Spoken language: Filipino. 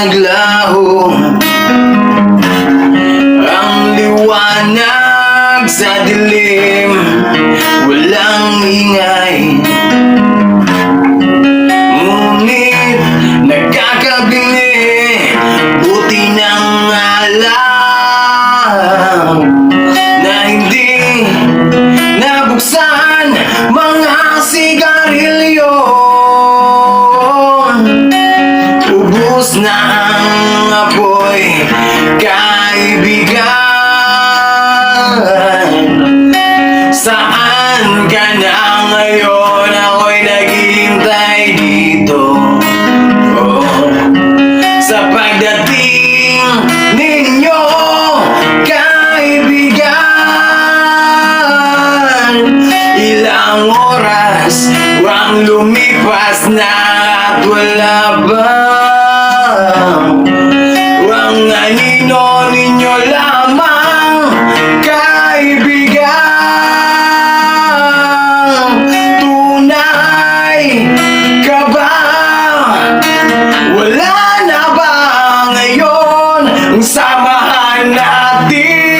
naglaho ang liwanag sa dilim, walang ingay, ngunit nagkakabingi. Buti nang alam na hindi nabuksan mga sigarilyo. Ubus na ang apoy, kaibigan. Saan ka na ngayon? Ako'y naghihintay dito, sa pagdating ninyo, kaibigan. Ilang oras ang lumipas na at wala bang ang anino ninyo lamang, kaibigan. Tunay ka ba? Wala na ba ngayon ang samahan natin?